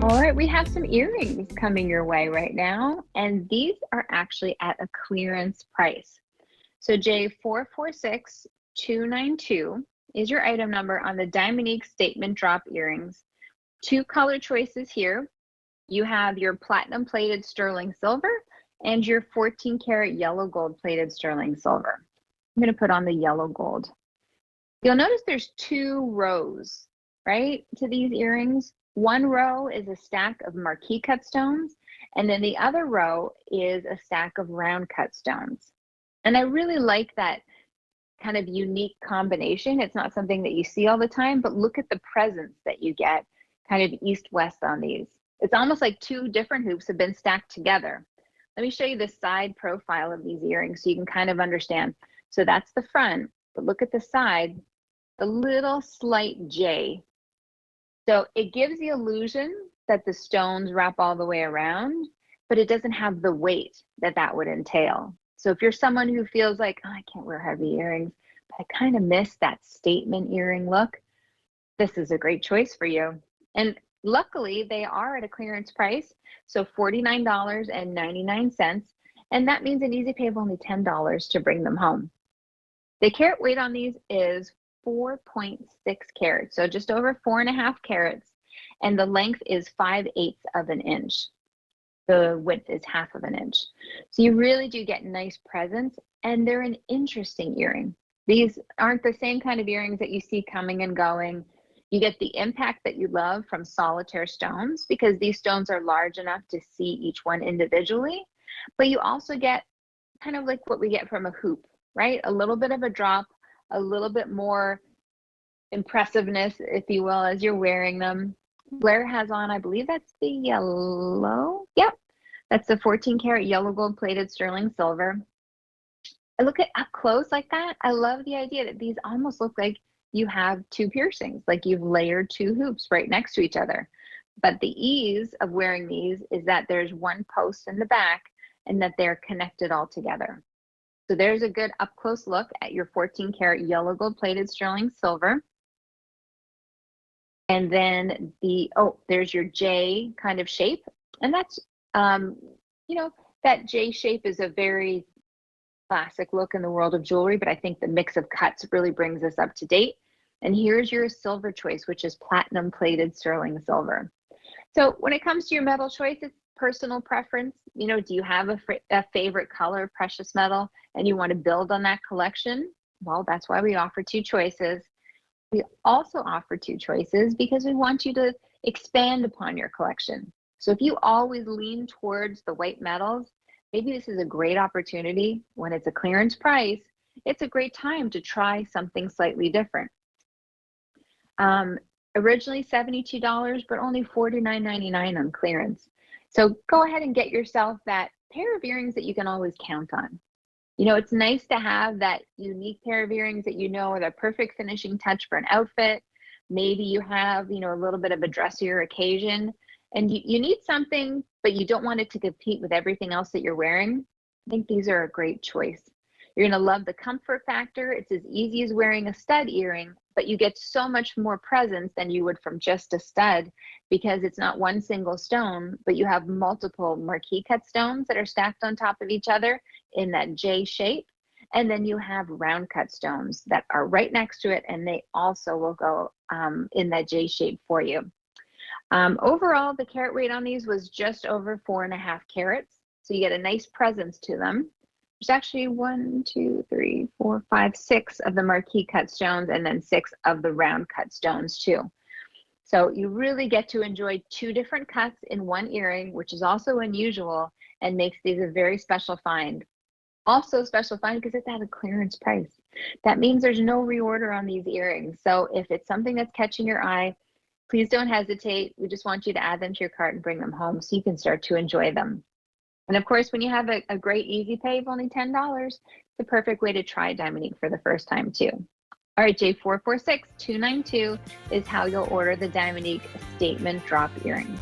All right, we have some earrings coming your way right now, and these are actually at a clearance price. So J446292 is your item number on the Diamonique statement drop earrings. Two color choices here. You have your platinum plated sterling silver and your 14 karat yellow gold plated sterling silver. I'm going to put on the yellow gold. You'll notice there's two rows, right, to these earrings. One row is a stack of marquise cut stones, and then the other row is a stack of round cut stones. And I really like that kind of unique combination. It's not something that you see all the time, but look at the presence that you get kind of east-west on these. It's almost like two different hoops have been stacked together. Let me show you the side profile of these earrings so you can kind of understand. So that's the front, but look at the side, the little slight J. So it gives the illusion that the stones wrap all the way around, but it doesn't have the weight that that would entail. So if you're someone who feels like, oh, I can't wear heavy earrings, but I kind of miss that statement earring look, this is a great choice for you. And luckily, they are at a clearance price, so $49.99, and that means an easy pay of only $10 to bring them home. The carat weight on these is 4.6 carats, so just over 4.5 carats, and the length is 5/8 of an inch. The width is 1/2 of an inch. So you really do get nice presence, and they're an interesting earring. These aren't the same kind of earrings that you see coming and going. You get the impact that you love from solitaire stones because these stones are large enough to see each one individually, but you also get kind of like what we get from a hoop, right? A little bit of a drop, a little bit more impressiveness, if you will, as you're wearing them. Blair has on, I believe that's the yellow. Yep, that's the 14 karat yellow gold plated sterling silver. I look at up close like that. I love the idea that these almost look like you have two piercings, like you've layered two hoops right next to each other. But the ease of wearing these is that there's one post in the back and that they're connected all together. So there's a good up close look at your 14 karat yellow gold plated sterling silver. And then there's your J kind of shape. And that's, that J shape is a very classic look in the world of jewelry, but I think the mix of cuts really brings us up to date. And here's your silver choice, which is platinum plated sterling silver. So when it comes to your metal choice, it's personal preference. Do you have a favorite color, precious metal, and you want to build on that collection? Well, that's why we offer two choices. We also offer two choices because we want you to expand upon your collection. So if you always lean towards the white metals, maybe this is a great opportunity. When it's a clearance price, it's a great time to try something slightly different. Originally $72, but only $49.99 on clearance. So go ahead and get yourself that pair of earrings that you can always count on. It's nice to have that unique pair of earrings that are the perfect finishing touch for an outfit. Maybe you have, a little bit of a dressier occasion and you need something, but you don't want it to compete with everything else that you're wearing. I think these are a great choice. You're going to love the comfort factor. It's as easy as wearing a stud earring, but you get so much more presence than you would from just a stud because it's not one single stone, but you have multiple marquise cut stones that are stacked on top of each other in that J shape. And then you have round cut stones that are right next to it, and they also will go in that J shape for you. Overall, the carat weight on these was just over 4.5 carats. So you get a nice presence to them. There's actually 6 of the marquise cut stones and then 6 of the round cut stones too. So you really get to enjoy two different cuts in one earring, which is also unusual and makes these a very special find. Also special find because it's at a clearance price. That means there's no reorder on these earrings. So if it's something that's catching your eye, please don't hesitate. We just want you to add them to your cart and bring them home so you can start to enjoy them. And of course, when you have a great easy pay of only $10, it's the perfect way to try Diamonique for the first time too. All right, J446292 is how you'll order the Diamonique statement drop earrings.